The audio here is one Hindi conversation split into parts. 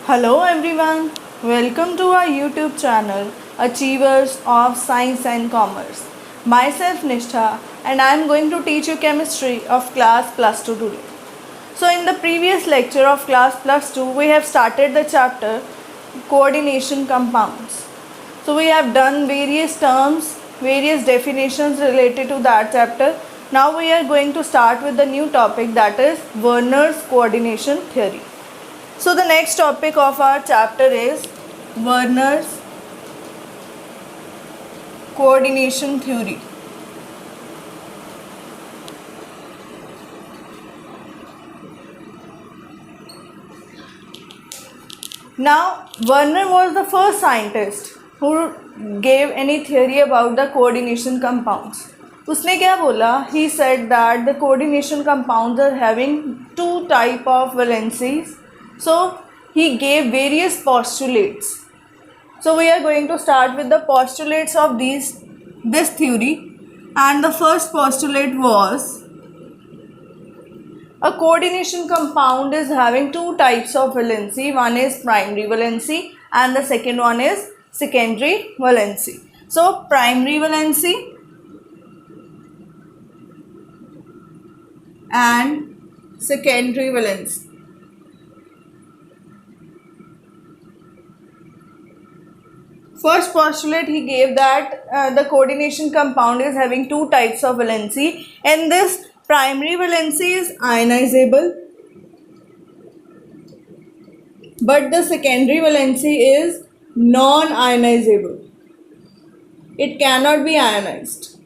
Hello everyone, welcome to our YouTube channel Achievers of Science and Commerce. Myself Nishtha and I am going to teach you chemistry of class plus 2 today. So in the previous lecture of class plus 2 we have started the chapter coordination compounds. So we have done various terms, various definitions related to that chapter. Now we are going to start with the new topic, that is Werner's coordination theory. So the next topic of our chapter is Werner's coordination theory. Now Werner was the first scientist who gave any theory about the coordination compounds. उसने क्या बोला? He said that the coordination compounds are having two type of valencies. So he gave various postulates. So we are going to start with the postulates of this theory, and the first postulate was a coordination compound is having two types of valency. One is primary valency and the second one is secondary valency. So primary valency and secondary valency. First postulate he gave that the coordination compound is having two types of valency, and this primary valency is ionizable, but the secondary valency is non-ionizable. It cannot be ionized.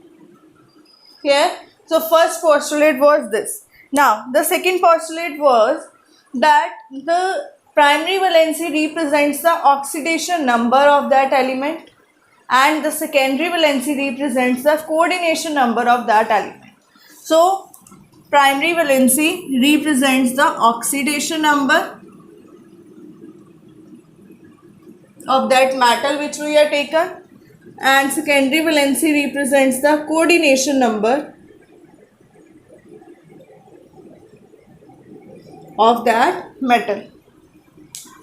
Clear? So first postulate was this. Now the second postulate was that the primary valency represents the oxidation number of that element and the secondary valency represents the coordination number of that element. So primary valency represents the oxidation number of that metal which we have taken, and secondary valency represents the coordination number of that metal.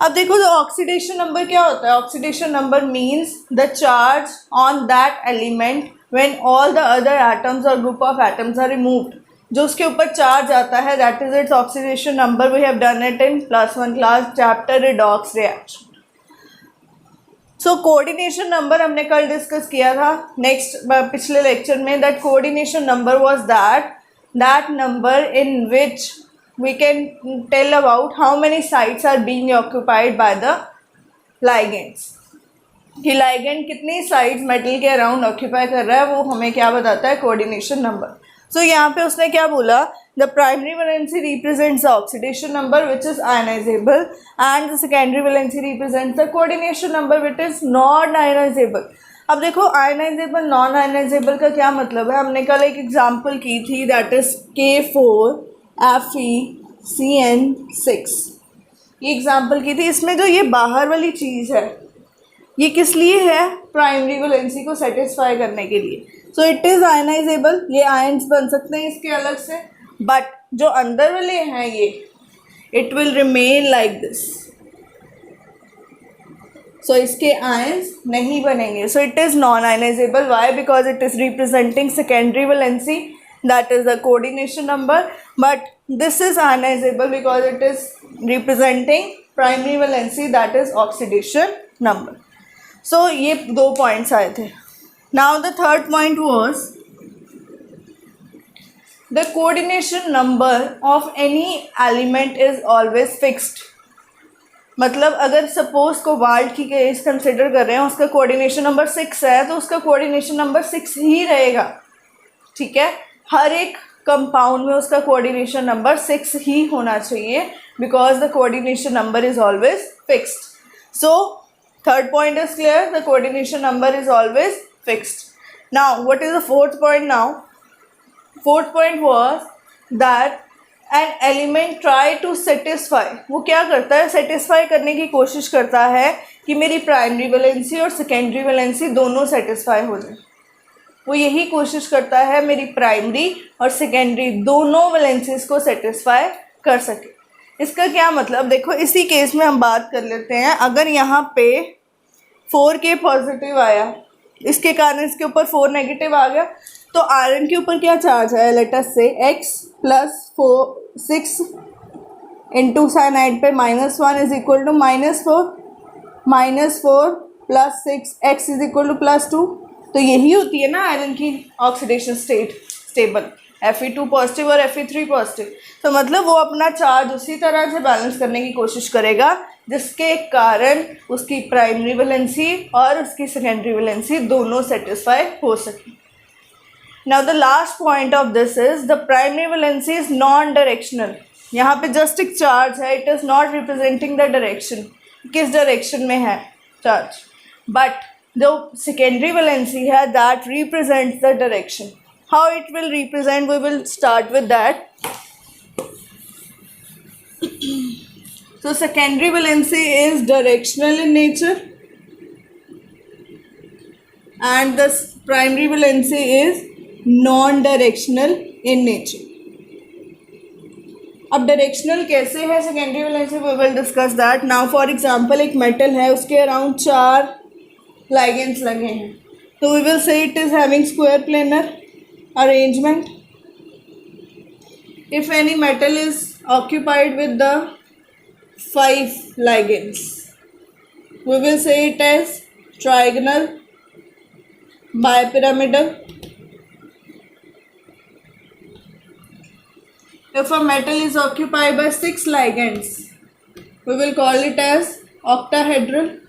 अब देखो तो ऑक्सीडेशन नंबर क्या होता है? Oxidation number means the charge on that element when all the other atoms और group of atoms are removed. जो उसके ऊपर चार्ज आता है that is its oxidation number. We have done it in +1 class chapter redox reaction. So coordination number हमने कल डिस्कस किया था नेक्स्ट पिछले लेक्चर में. That coordination number was that number in which we can tell about how many sites are being occupied by the ligands. कि ligand कितनी साइड्स मेटल के अराउंड ऑक्यूपाई कर रहा है वो हमें क्या बताता है? Coordination number. सो यहाँ पे उसने क्या बोला? The primary valency represents the oxidation number which is ionizable and the secondary valency represents the coordination number which is non ionizable. अब देखो आयनाइजेबल नॉन आयनाइजेबल का क्या मतलब है? हमने कल एक एग्जाम्पल की थी दैट इज Fe(CN6). ये एग्जाम्पल की थी. इसमें जो ये बाहर वाली चीज़ है ये किस लिए है? प्राइमरी वैलेंसी को सेटिस्फाई करने के लिए. So it is ionizable. ये आयन्स बन सकते हैं इसके अलग से, बट जो अंदर वाले हैं ये it will remain like this. So इसके आयन्स नहीं बनेंगे. So it is non ionizable. Why? Because it is representing secondary valency, that is the coordination number, but this is ionizable because it is representing primary valency, that is oxidation number. So ये दो points आए थे. Now the third point was the coordination number of any element is always fixed. मतलब अगर सपोज कोबाल्ट की केस कंसिडर कर रहे हैं, उसका कोऑर्डिनेशन नंबर 6 है तो उसका कोऑर्डिनेशन नंबर 6 ही रहेगा. ठीक है, हर एक कंपाउंड में उसका कोऑर्डिनेशन नंबर 6 ही होना चाहिए because the coordination number is always fixed. So third point is clear, the coordination number is always fixed. Now what is the fourth point? Now fourth point was that an element try to satisfy. वो क्या करता है? सेटिस्फाई करने की कोशिश करता है कि मेरी प्राइमरी वैलेंसी और सेकेंडरी वैलेंसी दोनों सेटिस्फाई हो जाए. वो यही कोशिश करता है मेरी प्राइमरी और सेकेंडरी दोनों वैलेंसीज को सेटिस्फाई कर सके. इसका क्या मतलब, देखो इसी केस में हम बात कर लेते हैं। अगर यहाँ पे 4K पॉजिटिव आया, इसके कारण इसके ऊपर 4 नेगेटिव आ गया, तो आयरन के ऊपर क्या चार्ज है, लेट अस से x प्लस 6 इंटू साइनाइड पे -1 is equal to -4 plus 6x is equal to +2। तो यही होती है ना आयरन की ऑक्सीडेशन स्टेबल, Fe2 पॉजिटिव और Fe3 पॉजिटिव। तो मतलब वो अपना चार्ज उसी तरह से बैलेंस करने की कोशिश करेगा जिसके कारण उसकी प्राइमरी वैलेंसी और उसकी सेकेंडरी वैलेंसी दोनों सेटिस्फाई हो सके। Now the last point of this is the primary valency is non directional. यहाँ पे जस्ट एक चार्ज है, it is not representing the direction, किस डायरेक्शन में है चार्ज, बट जो सेकेंडरी वैलेंसी है that represents the direction. How it will represent, we will start with that. So secondary valency is directional in nature and the primary valency is non-directional in nature. अब डायरेक्शनल कैसे है secondary valency, we will discuss that. Now for example एक मेटल है, उसके अराउंड 4 लाइगेंड्स लगे हैं, तो we will say it is having square planar arrangement. If any metal is occupied with the 5 ligands, we will say it as trigonal, bipyramidal. If a metal is occupied by 6 ligands, we will call it as octahedral.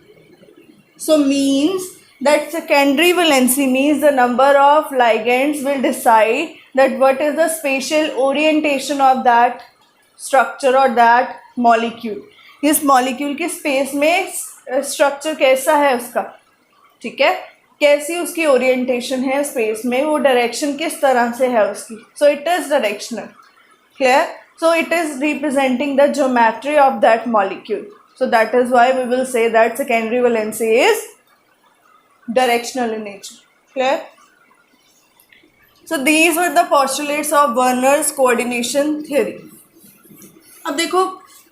So means that secondary valency means the number of ligands will decide that what is the spatial orientation of that structure or that molecule. इस मॉलिक्यूल के स्पेस में स्ट्रक्चर कैसा है उसका, ठीक है, कैसी उसकी ओरिएंटेशन है स्पेस में, वो डायरेक्शन किस तरह से है उसकी। So it is directional, clear. So it is representing the geometry of that molecule, so that is why we will say that secondary valency is directional in nature, clear. So these were the postulates of Werner's coordination theory. अब देखो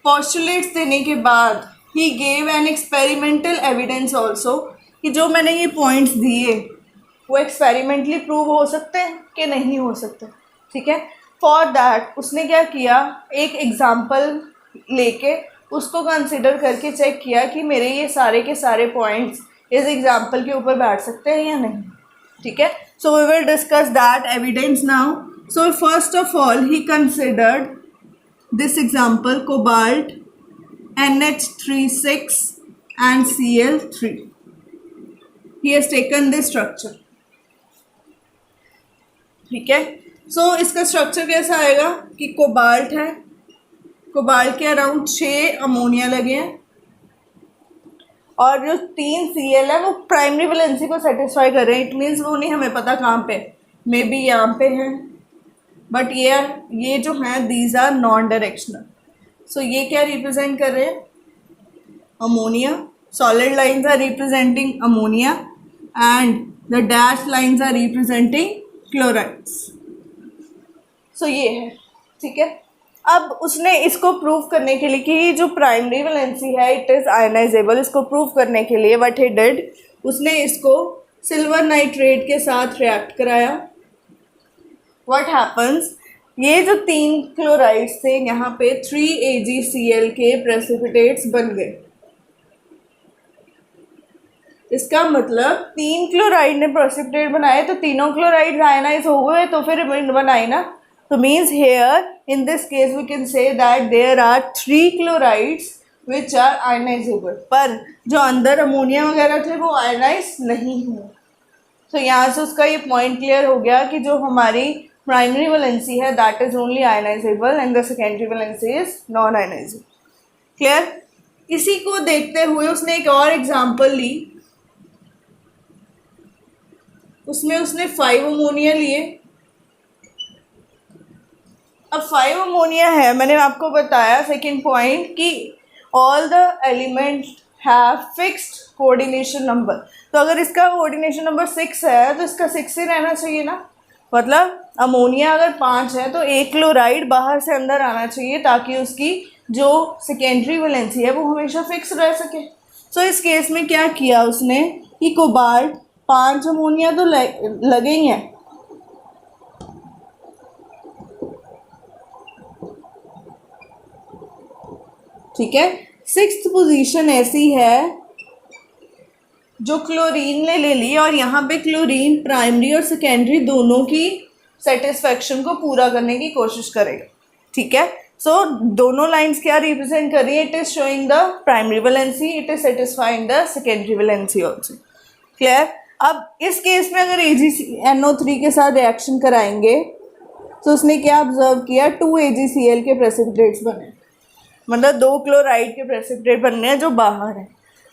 पोस्टुलेट्स देने के बाद he gave an experimental evidence also, कि जो मैंने ये पॉइंट्स दिए वो एक्सपेरिमेंटली प्रूव हो सकते हैं कि नहीं हो सकते, ठीक है। फॉर दैट उसने क्या किया, एक एग्जाम्पल लेके उसको कंसिडर करके चेक किया कि मेरे ये सारे के सारे पॉइंट्स इस एग्जाम्पल के ऊपर बैठ सकते हैं या नहीं, ठीक है। So we will discuss that evidence now. So first of all he considered this example cobalt NH36 and Cl3. He has taken this structure, ठीक है। सो इसका स्ट्रक्चर कैसा आएगा कि कोबाल्ट है, कोबाल्ट के अराउंड 6 अमोनिया लगे हैं और जो 3 Cl है वो प्राइमरी वैलेंसी को सेटिस्फाई कर रहे हैं। इट मीन्स वो नहीं हमें पता कहाँ पे, मे बी यहाँ पे हैं, बट ये जो हैं these are non directional. So ये क्या रिप्रेजेंट कर रहे हैं, ammonia. Solid lines are representing ammonia and the dash lines are representing chlorides. So ये है, ठीक है। अब उसने इसको प्रूव करने के लिए कि जो प्राइमरी वैलेंसी है इट इज़ आयनाइजेबल, इसको प्रूव करने के लिए व्हाट ही डिड, उसने इसको सिल्वर नाइट्रेट के साथ रिएक्ट कराया। व्हाट हैपन्स, ये जो 3 क्लोराइड्स थे यहाँ पे 3 AgCl के प्रेसिपिटेट्स बन गए। इसका मतलब 3 क्लोराइड ने प्रेसिपिटेट बनाए तो तीनों क्लोराइड आयनाइज हो गए तो फिर बनाई ना। तो means here in this case we can say that there are 3 chlorides which are ionisable, पर जो अंदर अमोनिया वगैरह थे वो आयनाइज नहीं हुए। तो यहाँ से उसका ये पॉइंट क्लियर हो गया कि जो हमारी प्राइमरी वैलेंसी है that is only ionisable and the secondary valency is non ionisable, clear. इसी को देखते हुए उसने एक और एग्जांपल ली, उसमें उसने 5 अमोनिया लिए। अब 5 अमोनिया है, मैंने आपको बताया सेकेंड पॉइंट कि all the elements have fixed coordination number. तो अगर इसका कोऑर्डिनेशन नंबर 6 है तो इसका 6 ही रहना चाहिए ना। मतलब अमोनिया अगर 5 है तो 1 क्लोराइड बाहर से अंदर आना चाहिए ताकि उसकी जो सेकेंडरी वैलेंसी है वो हमेशा फिक्स रह सके। सो इस केस में क्या किया उसने कि कोबाल्ट 5 अमोनिया तो लगे ही हैं, ठीक है। 6th पोजीशन ऐसी है जो क्लोरीन ने ले ली और यहाँ पे क्लोरीन प्राइमरी और सेकेंडरी दोनों की सेटिस्फेक्शन को पूरा करने की कोशिश करेगा, ठीक है। सो दोनों लाइंस क्या रिप्रेजेंट कर रही है? It is showing the primary valency, it is satisfying the secondary valency also. Clear? अब इस केस में अगर AgNO3 के साथ रिएक्शन कराएंगे तो उसने क्या ऑब्जर्व किया? 2 AgCl के प्रेसिपिटेट्स बने, मतलब 2 क्लोराइड के प्रेसिपिटेट बनने हैं जो बाहर हैं,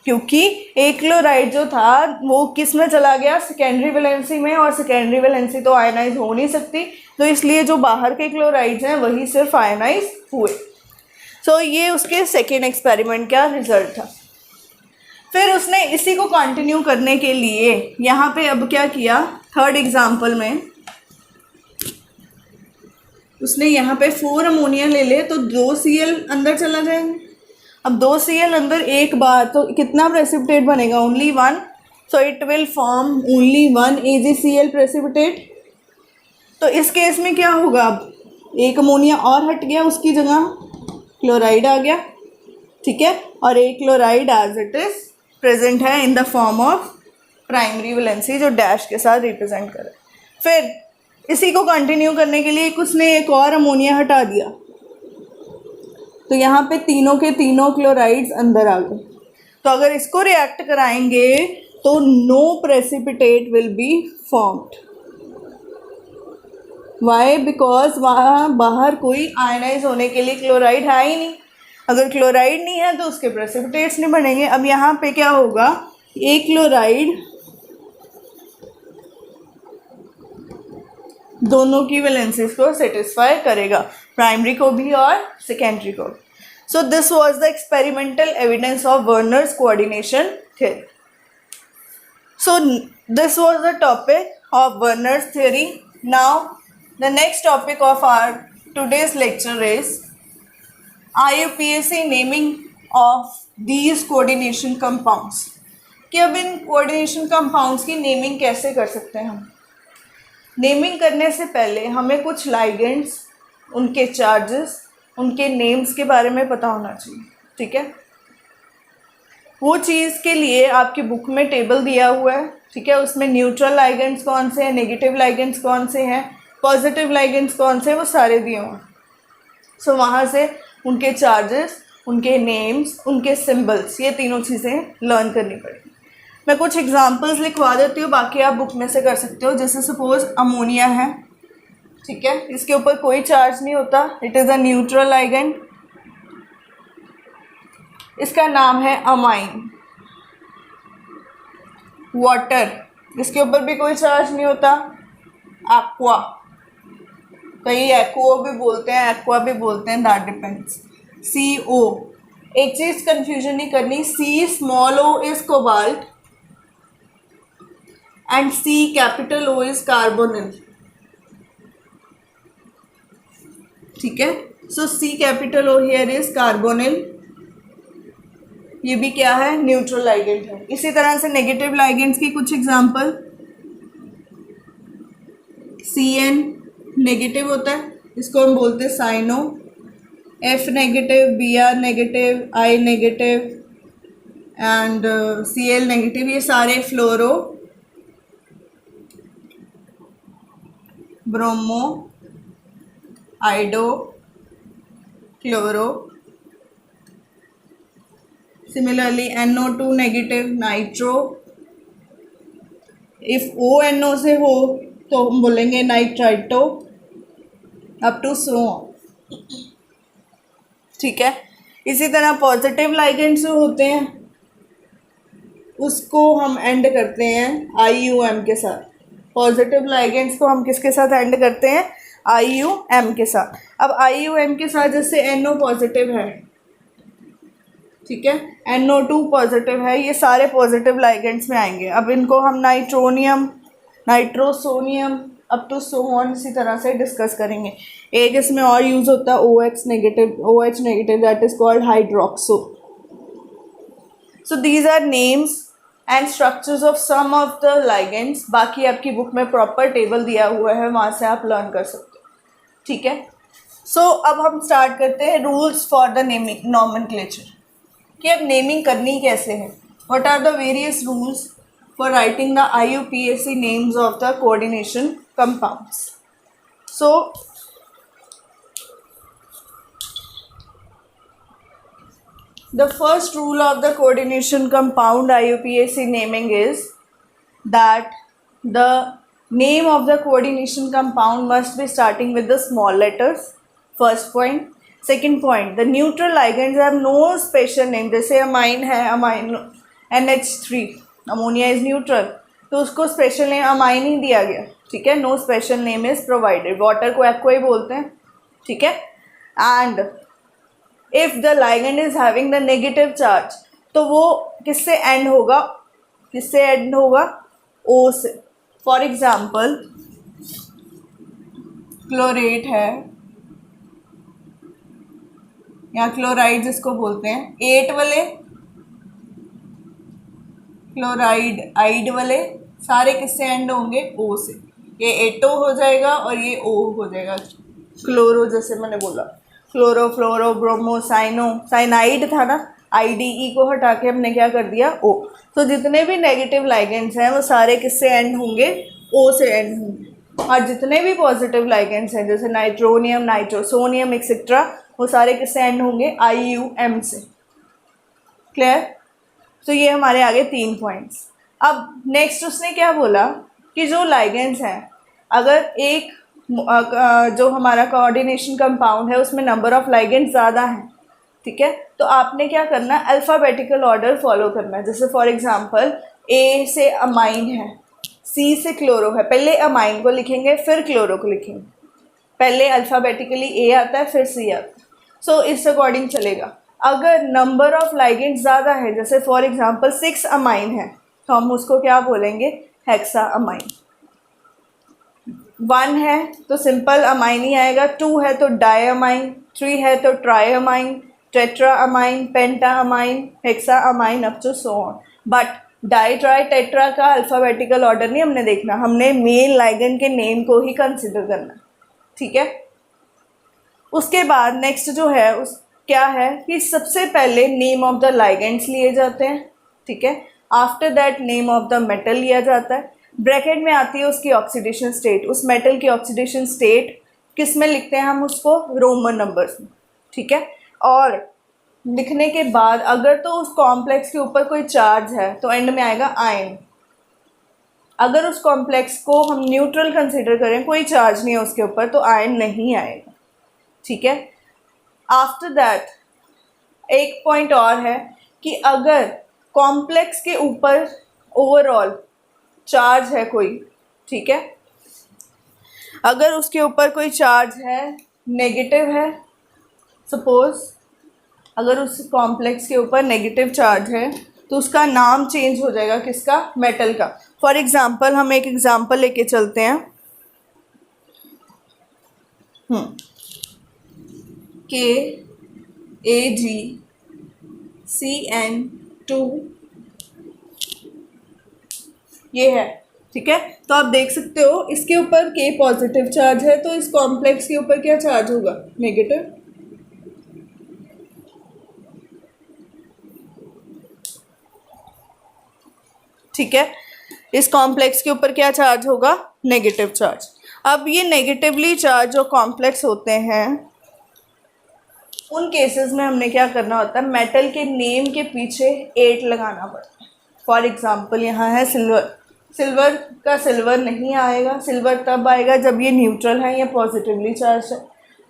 क्योंकि एक क्लोराइड जो था वो किस में चला गया? सेकेंडरी वैलेंसी में, और सेकेंडरी वैलेंसी तो आयनाइज हो नहीं सकती, तो इसलिए जो बाहर के क्लोराइड्स हैं वही सिर्फ आयनाइज हुए। सो ये उसके सेकेंड एक्सपेरिमेंट का रिजल्ट था। फिर उसने इसी को कंटिन्यू करने के लिए यहाँ पे अब क्या किया? थर्ड एग्जाम्पल में उसने यहाँ पे 4 अमोनिया ले ले तो 2 Cl अंदर चला जाएंगे। अब 2 Cl अंदर एक बार तो कितना प्रेसिपिटेट बनेगा? Only 1, so it will form only 1 AgCl precipitate. तो इस केस में क्या होगा? अब एक अमोनिया और हट गया, उसकी जगह क्लोराइड आ गया, ठीक है, और एक chloride as it is present है in the form of primary valency जो डैश के साथ रिप्रेजेंट करे। फिर इसी को कंटिन्यू करने के लिए उसने एक और अमोनिया हटा दिया, तो यहाँ पे तीनों के तीनों क्लोराइड्स अंदर आ गए। तो अगर इसको रिएक्ट कराएंगे तो no precipitate will be formed. Why? Because वहाँ बाहर कोई आयनाइज होने के लिए क्लोराइड है ही नहीं। अगर क्लोराइड नहीं है तो उसके प्रेसिपिटेट्स नहीं बनेंगे। अब यहाँ पे क्या होगा? एक क्लोराइड दोनों की वैलेंसीज को सेटिस्फाई करेगा, प्राइमरी को भी और सेकेंडरी को। So this was the experimental evidence of Werner's coordination theory. So this was the topic of Werner's theory. Now the next topic of our today's lecture is IUPAC naming of these coordination compounds. कि अब इन कोऑर्डिनेशन कंपाउंड्स की नेमिंग कैसे कर सकते हैं हम? नेमिंग करने से पहले हमें कुछ लाइगेंड्स, उनके चार्जेस, उनके नेम्स के बारे में पता होना चाहिए, ठीक है। वो चीज़ के लिए आपकी बुक में टेबल दिया हुआ है, ठीक है। उसमें न्यूट्रल लाइगेंड्स कौन से हैं, नेगेटिव लाइगेंड्स कौन से हैं, पॉजिटिव लाइगेंड्स कौन से हैं, वो सारे दिए हुए हैं। सो वहाँ से उनके चार्जेस, उनके नेम्स, उनके सिंबल्स, ये तीनों चीज़ें लर्न करनी पड़ेगी। मैं कुछ एग्जांपल्स लिखवा देती हूँ, बाकी आप बुक में से कर सकते हो। जैसे सपोज अमोनिया है, ठीक है, इसके ऊपर कोई चार्ज नहीं होता, it is a neutral ligand. इसका नाम है अमाइन। वाटर, इसके ऊपर भी कोई चार्ज नहीं होता, एक्वा, कई एक्वा भी बोलते हैं, एक्वा भी बोलते हैं, दैट डिपेंड्स। CO, एक चीज़ कंफ्यूजन नहीं करनी, C small o is cobalt and C capital O is carbonyl, ठीक है। सो C capital O here is carbonyl, ये भी क्या है? न्यूट्रल लाइगेंड है। इसी तरह से नेगेटिव लाइगेंड्स की कुछ एग्जांपल, CN नेगेटिव होता है, इसको हम बोलते हैं cyano. F negative, Br negative, I negative and Cl negative, ये सारे fluoro, bromo, iodo, chloro. Similarly NO2 negative, nitro. If ONO से हो तो हम बोलेंगे nitrito, up to so on, ठीक है। इसी तरह पॉजिटिव लाइगेंड्स जो होते हैं उसको हम एंड करते हैं IUM के साथ। पॉजिटिव लाइगेंड्स को हम किसके साथ एंड करते हैं? IUM के साथ। अब IUM के साथ जैसे NO पॉजिटिव है, ठीक है, NO2 पॉजिटिव है, ये सारे पॉजिटिव लाइगेंड्स में आएंगे। अब इनको हम nitronium, nitrosonium, up to so on इसी तरह से डिस्कस करेंगे। एक इसमें और यूज होता है OH negative, that is called hydroxo. So these are names and structures of some of the ligands. बाकी आपकी बुक में प्रॉपर टेबल दिया हुआ है, वहाँ से आप लर्न कर सकते हो. ठीक है. सो अब हम स्टार्ट करते हैं rules for the naming nomenclature, कि अब नेमिंग करनी कैसे है. What are the various rules for writing the IUPAC names of the coordination compounds. So the first rule of the coordination compound IUPAC naming is that the name of the coordination compound must be starting with the small letters. First point. Second point, the neutral ligands have no special name. जैसे amine है, amino NH3, ammonia is neutral, तो उसको स्पेशल नेम अमाइन ही दिया गया. ठीक है. No special name is provided. Water को एक्वा ही बोलते हैं. ठीक है. And if the ligand is having the negative charge, तो वो किससे एंड होगा, O से. फॉर एग्जाम्पल क्लोरेट है या क्लोराइड जिसको बोलते हैं, 8 वाले क्लोराइड आइड वाले सारे किससे एंड होंगे, O से. ये एटो हो जाएगा और ये O हो जाएगा. क्लोरो जैसे मैंने बोला, क्लोरो, फ्लोरो, ब्रोमो, साइनाइड था ना, IDE को हटा के हमने क्या कर दिया, O. तो जितने भी नेगेटिव लाइगेंड्स हैं वो सारे किससे एंड होंगे, O से एंड होंगे. और जितने भी पॉजिटिव लाइगेंड्स हैं जैसे नाइट्रोनियम, नाइट्रोसोनियम एक्सेट्रा, वो सारे किससे एंड होंगे, IUM से. क्लियर. तो ये हमारे आगे 3 पॉइंट्स. अब नेक्स्ट उसने क्या बोला कि जो लाइगेंड्स हैं, अगर एक जो हमारा कोऑर्डिनेशन कंपाउंड है उसमें नंबर ऑफ लाइगेंड्स ज़्यादा हैं, ठीक है, तो आपने क्या करना है, अल्फ़ाबेटिकल ऑर्डर फॉलो करना है. जैसे फॉर एग्जांपल A से अमाइन है, C से क्लोरो है, पहले अमाइन को लिखेंगे फिर क्लोरो को लिखेंगे. पहले अल्फ़ाबेटिकली A आता है फिर C आता है. सो इस अकॉर्डिंग चलेगा. अगर नंबर ऑफ लाइगेंड्स ज़्यादा है, जैसे फॉर एग्जांपल 6 अमाइन है, तो हम उसको क्या बोलेंगे, हेक्सा अमाइन. 1 है तो सिंपल अमाइन ही आएगा, 2 है तो डाई अमाइन, 3 है तो tri amine, tetra amine, penta amine, hexa amine, up to so on. But di, tri, tetra का अल्फ़ाबेटिकल ऑर्डर नहीं हमने देखना, हमने मेन लाइगेंड के नेम को ही कंसिडर करना. ठीक है. उसके बाद नेक्स्ट जो है उस क्या है कि सबसे पहले नेम ऑफ द लाइगेंड्स लिए जाते हैं. ठीक है. After that name of the metal लिया जाता है. ब्रैकेट में आती है उसकी ऑक्सीडेशन स्टेट. उस मेटल की ऑक्सीडेशन स्टेट किस में लिखते हैं हम उसको, रोमन नंबर्स में. ठीक है. और लिखने के बाद अगर तो उस कॉम्प्लेक्स के ऊपर कोई चार्ज है तो एंड में आएगा आयन. अगर उस कॉम्प्लेक्स को हम न्यूट्रल कंसिडर करें, कोई चार्ज नहीं है उसके ऊपर, तो आयन नहीं आएगा. ठीक है. आफ्टर दैट एक पॉइंट और है कि अगर कॉम्प्लेक्स के ऊपर ओवरऑल चार्ज है कोई, ठीक है, अगर उसके ऊपर कोई चार्ज है, नेगेटिव है, सपोज अगर उस कॉम्प्लेक्स के ऊपर नेगेटिव चार्ज है, तो उसका नाम चेंज हो जाएगा, किसका, मेटल का. फॉर एग्जांपल हम एक एग्जांपल लेके चलते हैं. KAgCN2 ये है. ठीक है. तो आप देख सकते हो इसके ऊपर K पॉजिटिव चार्ज है, तो इस कॉम्प्लेक्स के ऊपर क्या चार्ज होगा, नेगेटिव. ठीक है. इस कॉम्प्लेक्स के ऊपर क्या चार्ज होगा, नेगेटिव चार्ज. अब ये नेगेटिवली चार्ज जो कॉम्प्लेक्स होते हैं, उन केसेस में हमने क्या करना होता है, मेटल के नेम के पीछे 8 लगाना पड़ता है. फॉर एग्जांपल यहाँ है सिल्वर. सिल्वर का सिल्वर नहीं आएगा, सिल्वर तब आएगा जब ये न्यूट्रल है या पॉजिटिवली चार्ज है.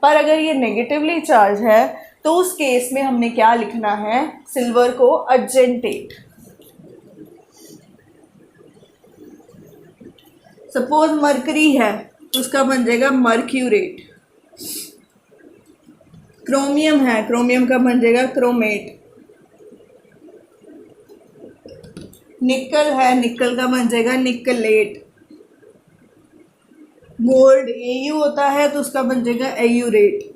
पर अगर ये नेगेटिवली चार्ज है तो उस केस में हमने क्या लिखना है, सिल्वर को अर्जेंटेट. सपोज मरकरी है तो उसका बन जाएगा मर्क्यूरेट. क्रोमियम है, क्रोमियम का बन जाएगा क्रोमेट. निकल है, निकल का बन जाएगा निकलेट. गोल्ड AU होता है तो उसका बन जाएगा AU रेट।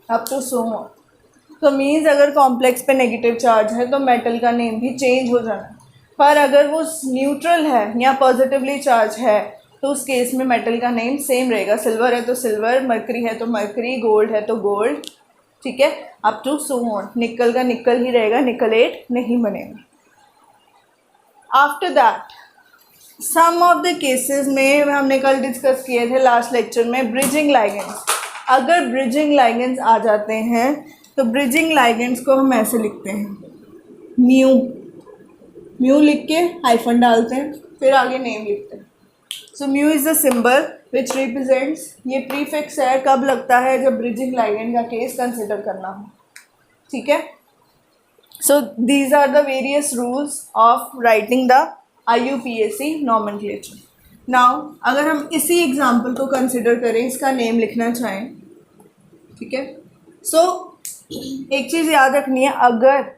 अब तो सो तो मीन्स अगर कॉम्प्लेक्स पे नेगेटिव चार्ज है तो मेटल का नेम भी चेंज हो जाना है। पर अगर वो न्यूट्रल है या पॉजिटिवली चार्ज है तो उस केस में मेटल का नेम सेम रहेगा। सिल्वर है तो सिल्वर, मरकरी है तो मरकरी, गोल्ड है तो गोल्ड, ठीक है, अप टू सो ऑन। निकल का निकल ही रहेगा, निकलेट नहीं बनेगा। After that some of the cases में हमने कल डिस्कस किए थे लास्ट लेक्चर में, ब्रिजिंग लाइगेंड्स। अगर ब्रिजिंग लाइगेंड्स आ जाते हैं तो ब्रिजिंग लाइगेंड्स को हम ऐसे लिखते हैं, म्यू, म्यू लिख के हाइफन डालते हैं, फिर आगे नेम लिखते हैं। So mu is the symbol which represents, ये प्रीफिक्स है, कब लगता है जब ब्रिजिंग लाइगेंड का केस कंसिडर करना हो, ठीक है। So these are the various rules of writing the IUPAC nomenclature. Now अगर हम इसी एग्जाम्पल को कंसिडर करें, इसका नेम लिखना चाहें, ठीक है। सो एक चीज़ याद रखनी है, अगर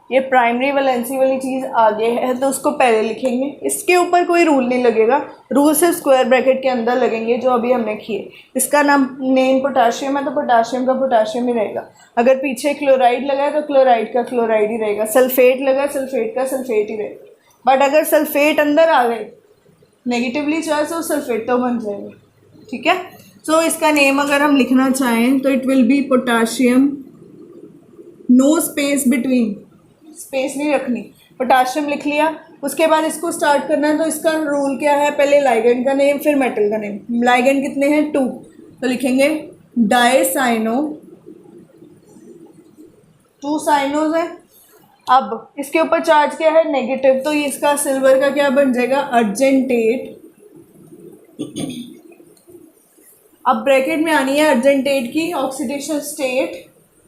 ये प्राइमरी वैलेंसी वाली चीज़ आगे है तो उसको पहले लिखेंगे, इसके ऊपर कोई रूल नहीं लगेगा, रूल सिर्फ स्क्वायर ब्रैकेट के अंदर लगेंगे जो अभी हमने किए। इसका नेम पोटाशियम है तो पोटाशियम का पोटाशियम ही रहेगा, अगर पीछे क्लोराइड लगा है तो क्लोराइड का क्लोराइड ही रहेगा, सल्फेट लगा सल्फेट का सल्फेट ही रहेगा। बट अगर सल्फेट अंदर आ गए नेगेटिवली चार्ज तो सल्फेट तो बन जाएगा, ठीक है। सो इसका नेम अगर हम लिखना चाहें तो it will be potassium, no space between, space नहीं रखनी, पोटाशियम लिख लिया। उसके बाद इसको स्टार्ट करना है तो इसका रूल क्या है, पहले लाइगेंड का नेम फिर मेटल का नेम। लाइगेंड कितने हैं, 2, तो लिखेंगे डाइसाइनो, 2 साइनोज है। अब इसके ऊपर चार्ज क्या है, नेगेटिव, तो इसका सिल्वर का क्या बन जाएगा, अर्जेंटेट। अब ब्रैकेट में आनी है अर्जेंटेट की ऑक्सीडेशन स्टेट।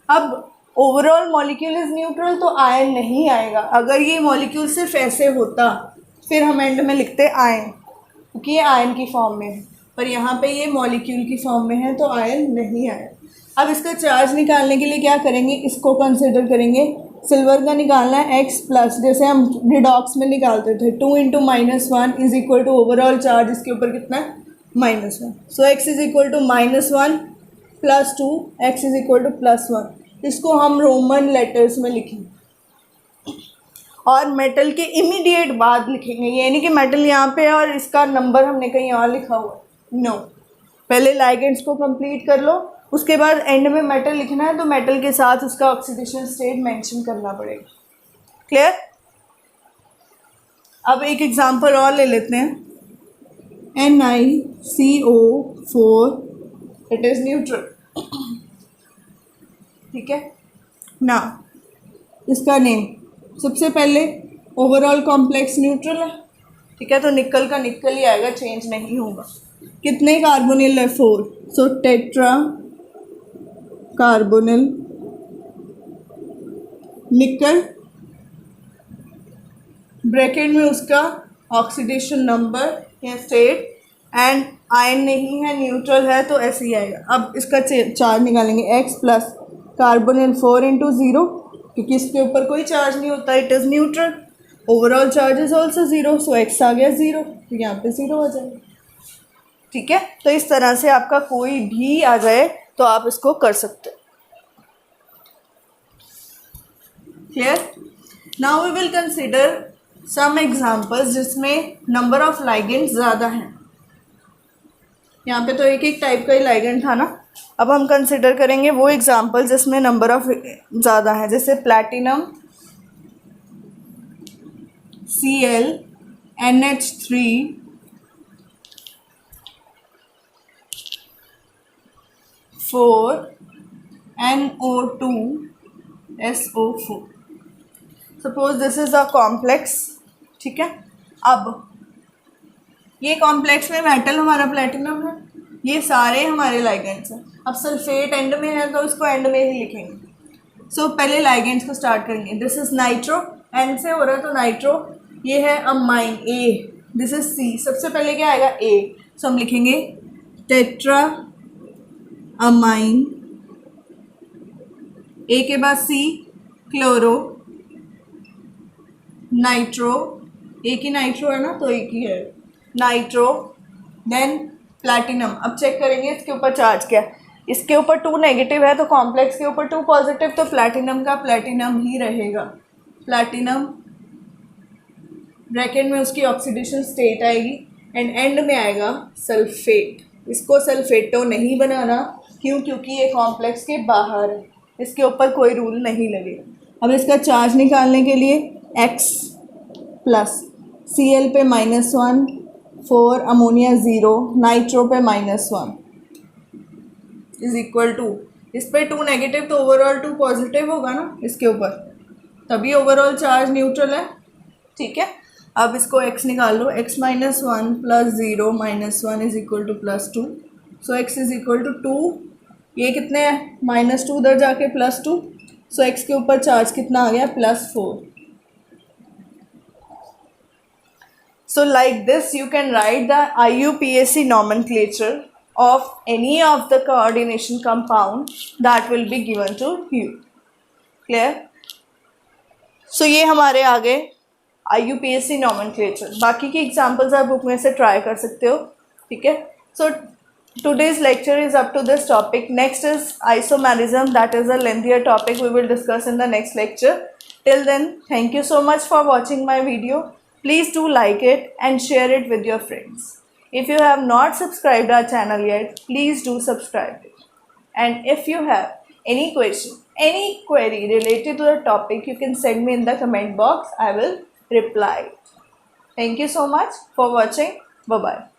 अब ओवरऑल मॉलिक्यूल इज न्यूट्रल तो आयन नहीं आएगा। अगर ये मॉलिक्यूल सिर्फ ऐसे होता फिर हम एंड में लिखते आयन, क्योंकि ये आयन की फॉर्म में है, पर यहाँ पे ये मॉलिक्यूल की फॉर्म में है तो आयन नहीं आया। अब इसका चार्ज निकालने के लिए क्या करेंगे, इसको कंसिडर करेंगे, सिल्वर का निकालना है x प्लस, जैसे हम रिडॉक्स में निकालते थे, 2 × -1 is equal to overall charge इसके ऊपर कितना है, -1। सो x is equal to -1 + 2, x is equal to +1। इसको हम रोमन लेटर्स में लिखेंगे और मेटल के इमीडिएट बाद लिखेंगे। ये नहीं कि मेटल यहाँ पे है और इसका नंबर हमने कहीं और लिखा हुआ है, नो। पहले लाइगेंड्स को कंप्लीट कर लो, उसके बाद एंड में मेटल लिखना है तो मेटल के साथ उसका ऑक्सीडेशन स्टेट मेंशन करना पड़ेगा। क्लियर। अब एक एग्जांपल और ले लेते हैं, NiCO4, इट इज़ न्यूट्रल, ठीक है ना। इसका नेम सबसे पहले ओवरऑल कॉम्प्लेक्स न्यूट्रल है, ठीक है, तो निकल का निकल ही आएगा, चेंज नहीं होगा। कितने कार्बोनिल है, 4, सो टेट्रा कार्बोनिल निकल, ब्रैकेट में उसका ऑक्सीडेशन नंबर या स्टेट, एंड आयन नहीं है, न्यूट्रल है तो ऐसे ही आएगा। अब इसका चार्ज निकालेंगे, x प्लस कार्बोनिल 4 × 0, क्योंकि इसके ऊपर कोई चार्ज नहीं होता, it is neutral, overall charge is also 0, so x आ गया 0, तो यहाँ पे 0 हो जाएगा, ठीक है। तो इस तरह से आपका कोई भी आ जाए तो आप इसको कर सकते हो। Clear. Now we will consider some examples जिसमें नंबर ऑफ लाइगेंड्स ज़्यादा हैं। यहाँ पे तो एक एक टाइप का ही लाइगेंड था ना, अब हम कंसिडर करेंगे वो एग्जांपल जिसमें नंबर ऑफ ज़्यादा है, जैसे platinum Cl NH3 4 NO2 SO4। Suppose this is a complex, ठीक है। अब ये कॉम्प्लेक्स में मेटल हमारा प्लैटिनम है, ये सारे हमारे लाइगेंड्स हैं। अब सल्फेट एंड में है तो इसको एंड में ही लिखेंगे। सो पहले लाइगेंड्स को स्टार्ट करेंगे, दिस इज नाइट्रो, एन से हो रहा है तो नाइट्रो, ये है amine A, this is C, सबसे पहले क्या आएगा ए, सो हम लिखेंगे टेट्रा अमाइन, ए के बाद सी क्लोरो नाइट्रो, एक ही नाइट्रो है ना तो एक ही है, नाइट्रो, देन प्लैटिनम। अब चेक करेंगे इसके ऊपर चार्ज क्या है। इसके ऊपर 2 नेगेटिव है तो कॉम्प्लेक्स के ऊपर 2 पॉजिटिव, तो प्लैटिनम का प्लैटिनम ही रहेगा। प्लैटिनम ब्रैकेट में उसकी ऑक्सीडेशन स्टेट आएगी एंड एंड में आएगा सल्फेट। इसको सल्फेटो नहीं बनाना, क्यों? क्योंकि ये कॉम्प्लेक्स के बाहर है, इसके ऊपर कोई रूल नहीं लगेगा। अब इसका चार्ज निकालने के लिए X प्लस, Cl पे -1, 4 अमोनिया 0, नाइट्रो पे -1 इज इक्वल टू, इस पे 2 नेगेटिव तो ओवरऑल 2 पॉजिटिव होगा ना इसके ऊपर, तभी ओवरऑल चार्ज न्यूट्रल है। ठीक है, अब इसको x निकाल लो। x -1 plus 0 -1 is equal to +2, सो x इज इक्वल टू 2। ये कितने हैं? -2 उधर जाके +2, सो x के ऊपर चार्ज कितना आ गया? +4। So like this you can write the IUPAC nomenclature of any of the coordination compound that will be given to you. Clear? So ये हमारे आगे IUPAC nomenclature, बाकी की एग्जाम्पल्स आप बुक में से ट्राई कर सकते हो। ठीक है, सो today's lecture is up to this topic. Next is isomerism, that is a lengthier topic we will discuss in the next lecture. Till then, thank you so much for watching my video. Please do like it and share it with your friends. If you have not subscribed our channel yet, please do subscribe it. And if you have any question, any query related to the topic, you can send me in the comment box. I will reply. Thank you so much for watching. Bye-bye.